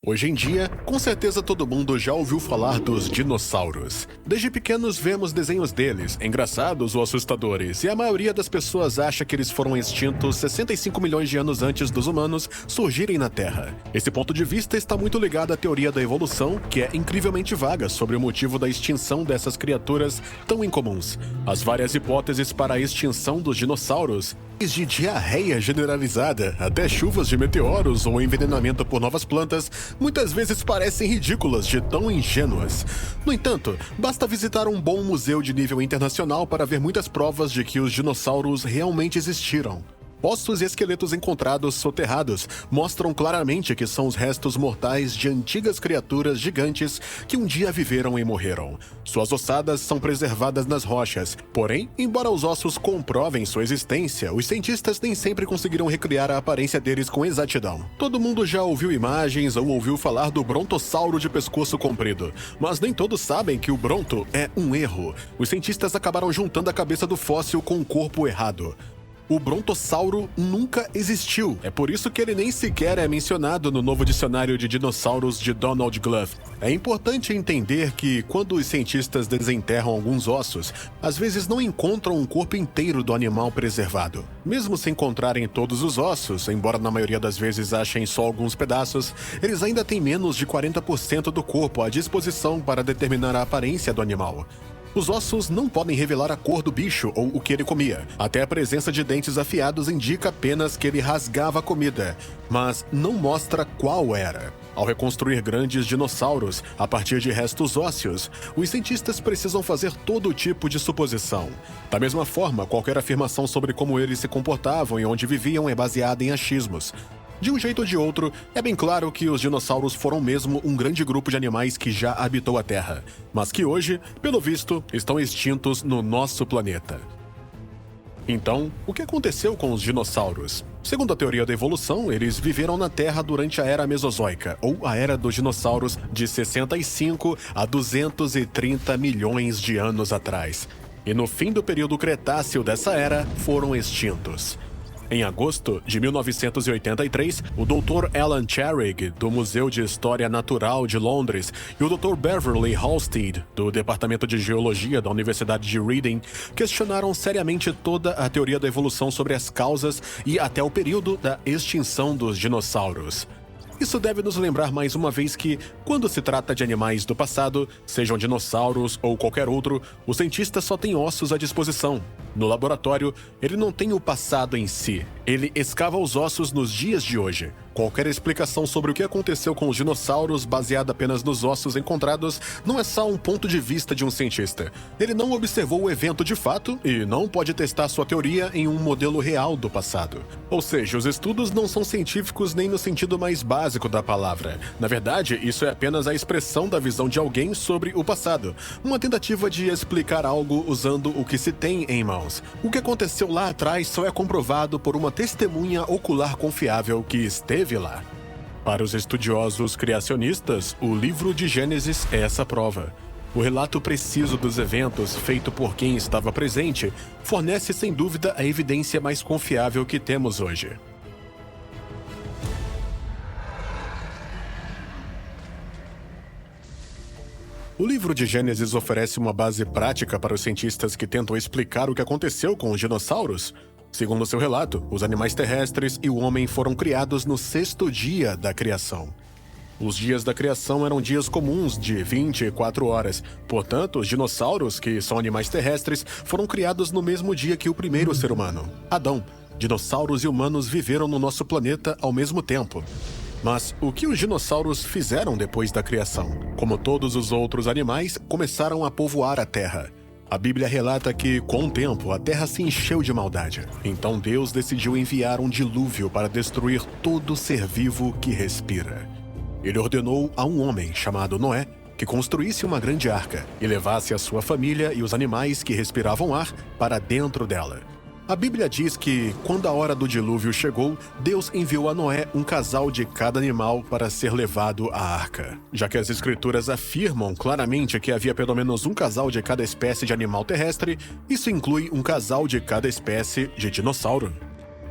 Hoje em dia, com certeza todo mundo já ouviu falar dos dinossauros. Desde pequenos vemos desenhos deles, engraçados ou assustadores, e a maioria das pessoas acha que eles foram extintos 65 milhões de anos antes dos humanos surgirem na Terra. Esse ponto de vista está muito ligado à teoria da evolução, que é incrivelmente vaga sobre o motivo da extinção dessas criaturas tão incomuns. As várias hipóteses para a extinção dos dinossauros, desde diarreia generalizada até chuvas de meteoros ou envenenamento por novas plantas, muitas vezes parecem ridículas de tão ingênuas. No entanto, basta visitar um bom museu de nível internacional para ver muitas provas de que os dinossauros realmente existiram. Ossos e esqueletos encontrados soterrados mostram claramente que são os restos mortais de antigas criaturas gigantes que um dia viveram e morreram. Suas ossadas são preservadas nas rochas, porém, embora os ossos comprovem sua existência, os cientistas nem sempre conseguiram recriar a aparência deles com exatidão. Todo mundo já ouviu imagens ou ouviu falar do brontossauro de pescoço comprido, mas nem todos sabem que o bronto é um erro. Os cientistas acabaram juntando a cabeça do fóssil com o corpo errado. O brontossauro nunca existiu. É por isso que ele nem sequer é mencionado no novo dicionário de dinossauros de Donald Glove. É importante entender que, quando os cientistas desenterram alguns ossos, às vezes não encontram um corpo inteiro do animal preservado. Mesmo se encontrarem todos os ossos, embora na maioria das vezes achem só alguns pedaços, eles ainda têm menos de 40% do corpo à disposição para determinar a aparência do animal. Os ossos não podem revelar a cor do bicho ou o que ele comia. Até a presença de dentes afiados indica apenas que ele rasgava a comida, mas não mostra qual era. Ao reconstruir grandes dinossauros a partir de restos ósseos, os cientistas precisam fazer todo tipo de suposição. Da mesma forma, qualquer afirmação sobre como eles se comportavam e onde viviam é baseada em achismos. De um jeito ou de outro, é bem claro que os dinossauros foram mesmo um grande grupo de animais que já habitou a Terra, mas que hoje, pelo visto, estão extintos no nosso planeta. Então, o que aconteceu com os dinossauros? Segundo a teoria da evolução, eles viveram na Terra durante a Era Mesozoica, ou a Era dos Dinossauros, de 65 a 230 milhões de anos atrás. E no fim do período Cretáceo dessa era, foram extintos. Em agosto de 1983, o Dr. Alan Turing, do Museu de História Natural de Londres, e o Dr. Beverly Halstead, do Departamento de Geologia da Universidade de Reading, questionaram seriamente toda a teoria da evolução sobre as causas e até o período da extinção dos dinossauros. Isso deve nos lembrar mais uma vez que, quando se trata de animais do passado, sejam dinossauros ou qualquer outro, o cientista só tem ossos à disposição. No laboratório, ele não tem o passado em si, ele escava os ossos nos dias de hoje. Qualquer explicação sobre o que aconteceu com os dinossauros, baseada apenas nos ossos encontrados, não é só um ponto de vista de um cientista. Ele não observou o evento de fato e não pode testar sua teoria em um modelo real do passado. Ou seja, os estudos não são científicos nem no sentido mais básico da palavra. Na verdade, isso é apenas a expressão da visão de alguém sobre o passado, uma tentativa de explicar algo usando o que se tem em mãos. O que aconteceu lá atrás só é comprovado por uma testemunha ocular confiável que esteve lá. Para os estudiosos criacionistas, o livro de Gênesis é essa prova. O relato preciso dos eventos, feito por quem estava presente, fornece sem dúvida a evidência mais confiável que temos hoje. O livro de Gênesis oferece uma base prática para os cientistas que tentam explicar o que aconteceu com os dinossauros. Segundo seu relato, os animais terrestres e o homem foram criados no 6º dia da criação. Os dias da criação eram dias comuns de 24 horas. Portanto, os dinossauros, que são animais terrestres, foram criados no mesmo dia que o primeiro ser humano, Adão. Dinossauros e humanos viveram no nosso planeta ao mesmo tempo. Mas o que os dinossauros fizeram depois da criação? Como todos os outros animais, começaram a povoar a Terra. A Bíblia relata que, com o tempo, a Terra se encheu de maldade. Então Deus decidiu enviar um dilúvio para destruir todo ser vivo que respira. Ele ordenou a um homem chamado Noé que construísse uma grande arca e levasse a sua família e os animais que respiravam ar para dentro dela. A Bíblia diz que, quando a hora do dilúvio chegou, Deus enviou a Noé um casal de cada animal para ser levado à arca. Já que as escrituras afirmam claramente que havia pelo menos um casal de cada espécie de animal terrestre, isso inclui um casal de cada espécie de dinossauro.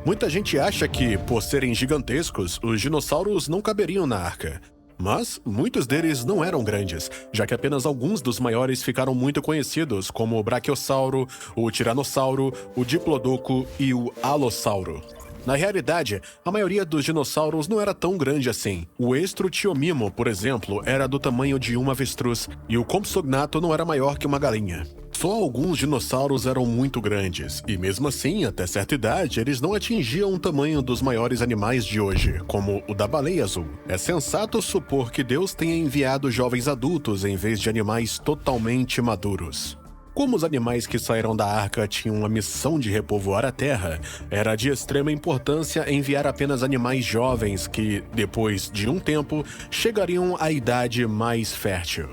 Muita gente acha que, por serem gigantescos, os dinossauros não caberiam na arca. Mas muitos deles não eram grandes, já que apenas alguns dos maiores ficaram muito conhecidos, como o Brachiosauro, o Tiranossauro, o Diplodocus e o Alossauro. Na realidade, a maioria dos dinossauros não era tão grande assim. O Estrutiomimo, por exemplo, era do tamanho de um avestruz, e o Compsognato não era maior que uma galinha. Só alguns dinossauros eram muito grandes, e mesmo assim, até certa idade, eles não atingiam o tamanho dos maiores animais de hoje, como o da baleia azul. É sensato supor que Deus tenha enviado jovens adultos em vez de animais totalmente maduros. Como os animais que saíram da arca tinham a missão de repovoar a terra, era de extrema importância enviar apenas animais jovens que, depois de um tempo, chegariam à idade mais fértil.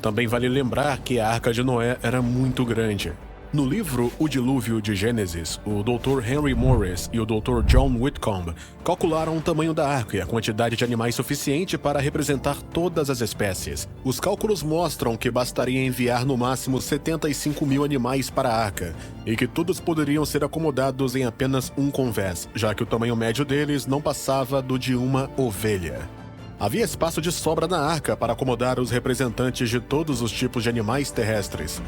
Também vale lembrar que a Arca de Noé era muito grande. No livro O Dilúvio de Gênesis, o Dr. Henry Morris e o Dr. John Whitcomb calcularam o tamanho da arca e a quantidade de animais suficiente para representar todas as espécies. Os cálculos mostram que bastaria enviar no máximo 75 mil animais para a arca, e que todos poderiam ser acomodados em apenas um convés, já que o tamanho médio deles não passava do de uma ovelha. Havia espaço de sobra na arca para acomodar os representantes de todos os tipos de animais terrestres.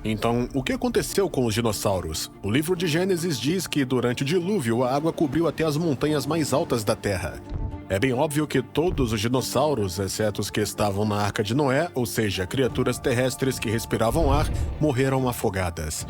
Então, o que aconteceu com os dinossauros? O livro de Gênesis diz que durante o dilúvio a água cobriu até as montanhas mais altas da Terra. É bem óbvio que todos os dinossauros, exceto os que estavam na Arca de Noé, ou seja, criaturas terrestres que respiravam ar, morreram afogadas.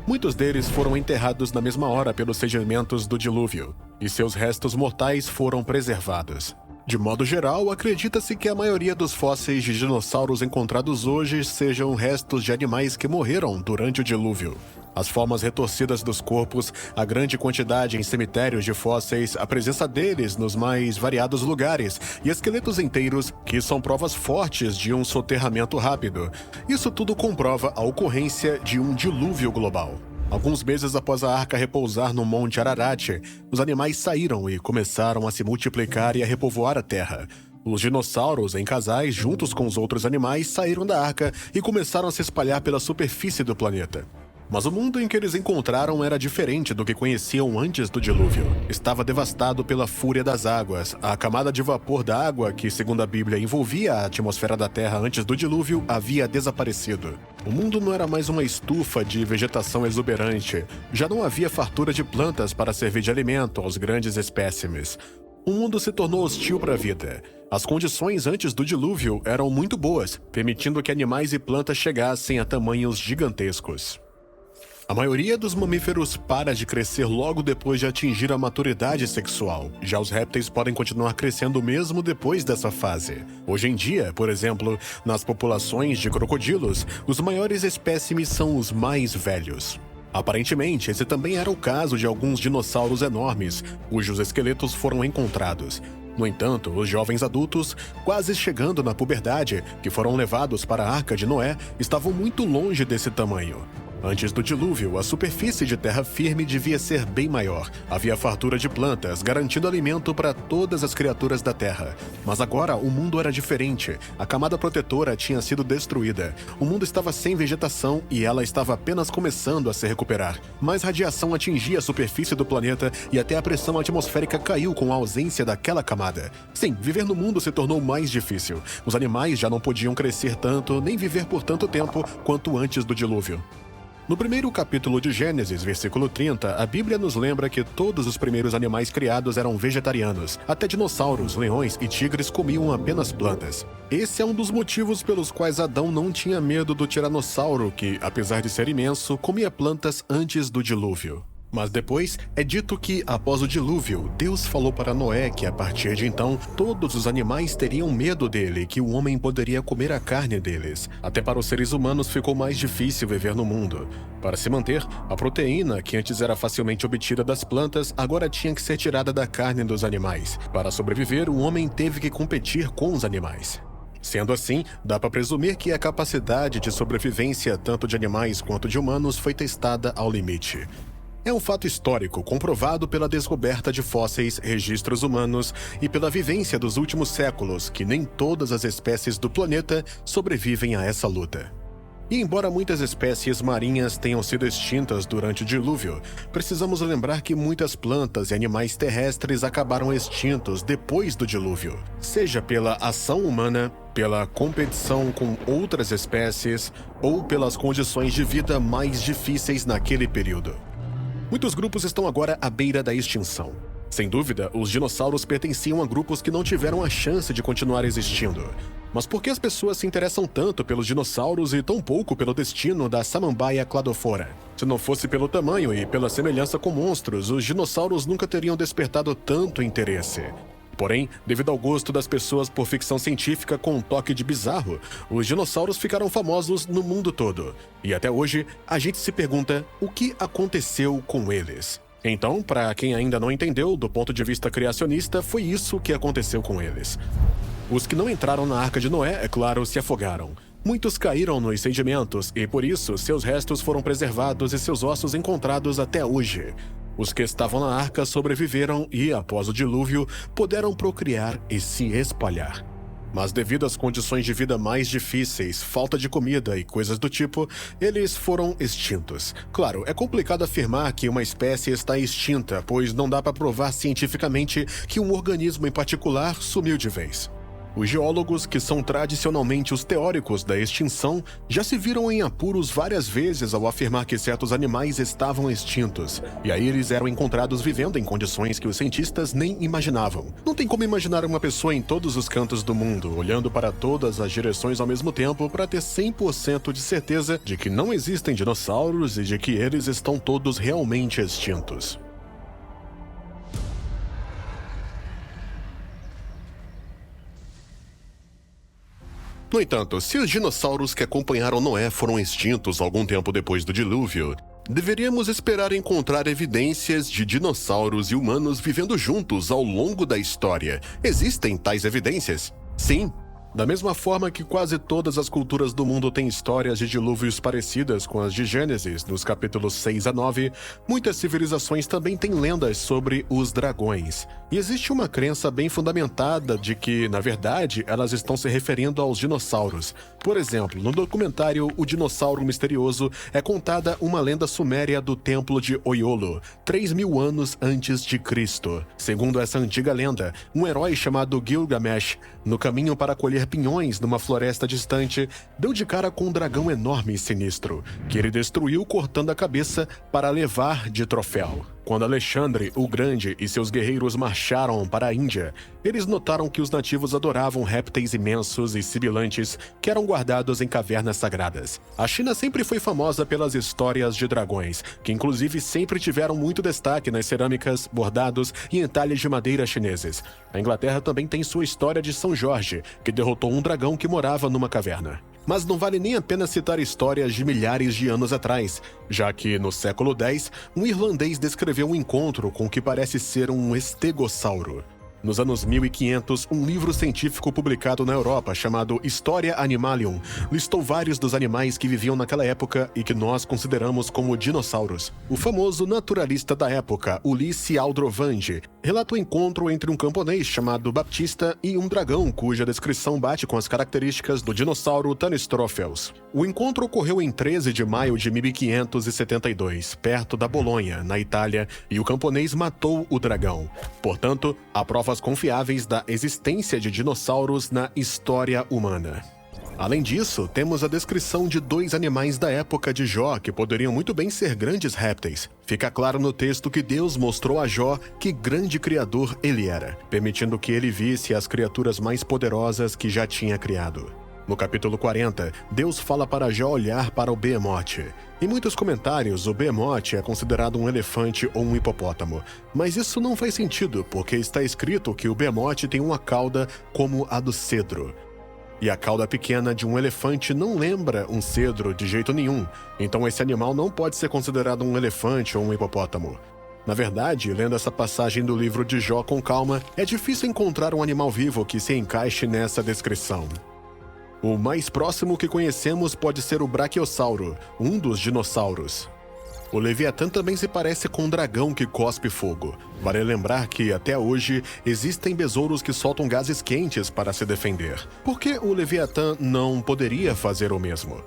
Muitos deles foram enterrados na mesma hora pelos sedimentos do dilúvio, e seus restos mortais foram preservados. De modo geral, acredita-se que a maioria dos fósseis de dinossauros encontrados hoje sejam restos de animais que morreram durante o dilúvio. As formas retorcidas dos corpos, a grande quantidade em cemitérios de fósseis, a presença deles nos mais variados lugares e esqueletos inteiros, que são provas fortes de um soterramento rápido. Isso tudo comprova a ocorrência de um dilúvio global. Alguns meses após a arca repousar no Monte Ararat, os animais saíram e começaram a se multiplicar e a repovoar a terra. Os dinossauros, em casais, juntos com os outros animais, saíram da arca e começaram a se espalhar pela superfície do planeta. Mas o mundo em que eles encontraram era diferente do que conheciam antes do dilúvio. Estava devastado pela fúria das águas. A camada de vapor da água, que segundo a Bíblia envolvia a atmosfera da Terra antes do dilúvio, havia desaparecido. O mundo não era mais uma estufa de vegetação exuberante. Já não havia fartura de plantas para servir de alimento aos grandes espécimes. O mundo se tornou hostil para a vida. As condições antes do dilúvio eram muito boas, permitindo que animais e plantas chegassem a tamanhos gigantescos. A maioria dos mamíferos para de crescer logo depois de atingir a maturidade sexual. Já os répteis podem continuar crescendo mesmo depois dessa fase. Hoje em dia, por exemplo, nas populações de crocodilos, os maiores espécimes são os mais velhos. Aparentemente, esse também era o caso de alguns dinossauros enormes, cujos esqueletos foram encontrados. No entanto, os jovens adultos, quase chegando na puberdade, que foram levados para a Arca de Noé, estavam muito longe desse tamanho. Antes do dilúvio, a superfície de terra firme devia ser bem maior. Havia fartura de plantas, garantindo alimento para todas as criaturas da terra. Mas agora o mundo era diferente. A camada protetora tinha sido destruída. O mundo estava sem vegetação e ela estava apenas começando a se recuperar. Mais radiação atingia a superfície do planeta e até a pressão atmosférica caiu com a ausência daquela camada. Sim, viver no mundo se tornou mais difícil. Os animais já não podiam crescer tanto, nem viver por tanto tempo quanto antes do dilúvio. No primeiro capítulo de Gênesis, versículo 30, a Bíblia nos lembra que todos os primeiros animais criados eram vegetarianos. Até dinossauros, leões e tigres comiam apenas plantas. Esse é um dos motivos pelos quais Adão não tinha medo do tiranossauro, que, apesar de ser imenso, comia plantas antes do dilúvio. Mas depois é dito que, após o dilúvio, Deus falou para Noé que, a partir de então, todos os animais teriam medo dele e que o homem poderia comer a carne deles. Até para os seres humanos ficou mais difícil viver no mundo. Para se manter, a proteína, que antes era facilmente obtida das plantas, agora tinha que ser tirada da carne dos animais. Para sobreviver, o homem teve que competir com os animais. Sendo assim, dá para presumir que a capacidade de sobrevivência tanto de animais quanto de humanos foi testada ao limite. É um fato histórico comprovado pela descoberta de fósseis, registros humanos e pela vivência dos últimos séculos que nem todas as espécies do planeta sobrevivem a essa luta. E embora muitas espécies marinhas tenham sido extintas durante o dilúvio, precisamos lembrar que muitas plantas e animais terrestres acabaram extintos depois do dilúvio, seja pela ação humana, pela competição com outras espécies ou pelas condições de vida mais difíceis naquele período. Muitos grupos estão agora à beira da extinção. Sem dúvida, os dinossauros pertenciam a grupos que não tiveram a chance de continuar existindo. Mas por que as pessoas se interessam tanto pelos dinossauros e tão pouco pelo destino da Samambaia cladophora? Se não fosse pelo tamanho e pela semelhança com monstros, os dinossauros nunca teriam despertado tanto interesse. Porém, devido ao gosto das pessoas por ficção científica com um toque de bizarro, os dinossauros ficaram famosos no mundo todo. E até hoje, a gente se pergunta o que aconteceu com eles. Então, para quem ainda não entendeu, do ponto de vista criacionista, foi isso que aconteceu com eles. Os que não entraram na Arca de Noé, é claro, se afogaram. Muitos caíram nos sedimentos e, por isso, seus restos foram preservados e seus ossos encontrados até hoje. Os que estavam na arca sobreviveram e, após o dilúvio, puderam procriar e se espalhar. Mas devido às condições de vida mais difíceis, falta de comida e coisas do tipo, eles foram extintos. Claro, é complicado afirmar que uma espécie está extinta, pois não dá para provar cientificamente que um organismo em particular sumiu de vez. Os geólogos, que são tradicionalmente os teóricos da extinção, já se viram em apuros várias vezes ao afirmar que certos animais estavam extintos, e aí eles eram encontrados vivendo em condições que os cientistas nem imaginavam. Não tem como imaginar uma pessoa em todos os cantos do mundo, olhando para todas as direções ao mesmo tempo para ter 100% de certeza de que não existem dinossauros e de que eles estão todos realmente extintos. No entanto, se os dinossauros que acompanharam Noé foram extintos algum tempo depois do dilúvio, deveríamos esperar encontrar evidências de dinossauros e humanos vivendo juntos ao longo da história. Existem tais evidências? Sim. Da mesma forma que quase todas as culturas do mundo têm histórias de dilúvios parecidas com as de Gênesis, nos capítulos 6 a 9, muitas civilizações também têm lendas sobre os dragões. E existe uma crença bem fundamentada de que, na verdade, elas estão se referindo aos dinossauros. Por exemplo, no documentário O Dinossauro Misterioso, é contada uma lenda suméria do Templo de Oiolo, 3.000 anos antes de Cristo. Segundo essa antiga lenda, um herói chamado Gilgamesh, no caminho para colher pinhões numa floresta distante, deu de cara com um dragão enorme e sinistro, que ele destruiu cortando a cabeça para levar de troféu. Quando Alexandre o Grande e seus guerreiros marcharam para a Índia, eles notaram que os nativos adoravam répteis imensos e sibilantes que eram guardados em cavernas sagradas. A China sempre foi famosa pelas histórias de dragões, que inclusive sempre tiveram muito destaque nas cerâmicas, bordados e entalhes de madeira chineses. A Inglaterra também tem sua história de São Jorge, que derrotou um dragão que morava numa caverna. Mas não vale nem a pena citar histórias de milhares de anos atrás, já que, no século X, um irlandês descreveu um encontro com o que parece ser um estegossauro. Nos anos 1500, um livro científico publicado na Europa chamado Historia Animalium listou vários dos animais que viviam naquela época e que nós consideramos como dinossauros. O famoso naturalista da época, Ulisses Aldrovandi, relata o encontro entre um camponês chamado Baptista e um dragão cuja descrição bate com as características do dinossauro Tanystropheus. O encontro ocorreu em 13 de maio de 1572, perto da Bolonha, na Itália, e o camponês matou o dragão. Portanto, há provas confiáveis da existência de dinossauros na história humana. Além disso, temos a descrição de 2 animais da época de Jó que poderiam muito bem ser grandes répteis. Fica claro no texto que Deus mostrou a Jó que grande criador ele era, permitindo que ele visse as criaturas mais poderosas que já tinha criado. No capítulo 40, Deus fala para Jó olhar para o Behemoth. Em muitos comentários, o Behemoth é considerado um elefante ou um hipopótamo. Mas isso não faz sentido, porque está escrito que o Behemoth tem uma cauda como a do cedro. E a cauda pequena de um elefante não lembra um cedro de jeito nenhum, então esse animal não pode ser considerado um elefante ou um hipopótamo. Na verdade, lendo essa passagem do livro de Jó com calma, é difícil encontrar um animal vivo que se encaixe nessa descrição. O mais próximo que conhecemos pode ser o Brachiosauro, um dos dinossauros. O Leviatã também se parece com um dragão que cospe fogo. Vale lembrar que, até hoje, existem besouros que soltam gases quentes para se defender. Por que o Leviatã não poderia fazer o mesmo?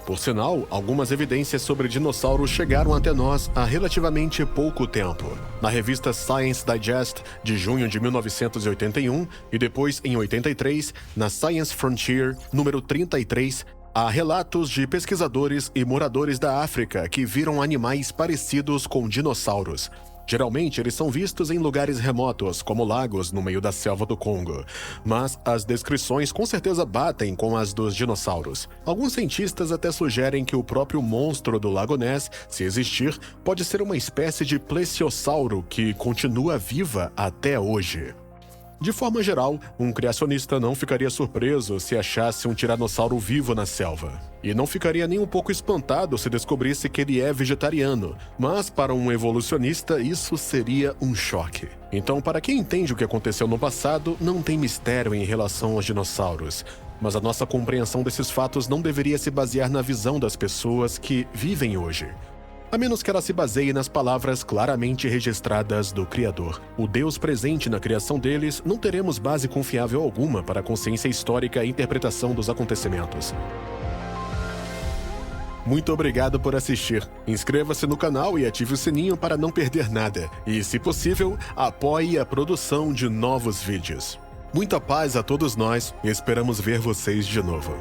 Por sinal, algumas evidências sobre dinossauros chegaram até nós há relativamente pouco tempo. Na revista Science Digest, de junho de 1981, e depois, em 83, na Science Frontier, número 33, há relatos de pesquisadores e moradores da África que viram animais parecidos com dinossauros. Geralmente, eles são vistos em lugares remotos, como lagos no meio da selva do Congo. Mas as descrições com certeza batem com as dos dinossauros. Alguns cientistas até sugerem que o próprio monstro do Lago Ness, se existir, pode ser uma espécie de plesiosauro que continua viva até hoje. De forma geral, um criacionista não ficaria surpreso se achasse um tiranossauro vivo na selva. E não ficaria nem um pouco espantado se descobrisse que ele é vegetariano. Mas para um evolucionista, isso seria um choque. Então, para quem entende o que aconteceu no passado, não tem mistério em relação aos dinossauros. Mas a nossa compreensão desses fatos não deveria se basear na visão das pessoas que vivem hoje. A menos que ela se baseie nas palavras claramente registradas do Criador. O Deus presente na criação deles, não teremos base confiável alguma para a consciência histórica e interpretação dos acontecimentos. Muito obrigado por assistir. Inscreva-se no canal e ative o sininho para não perder nada. E, se possível, apoie a produção de novos vídeos. Muita paz a todos nós e esperamos ver vocês de novo.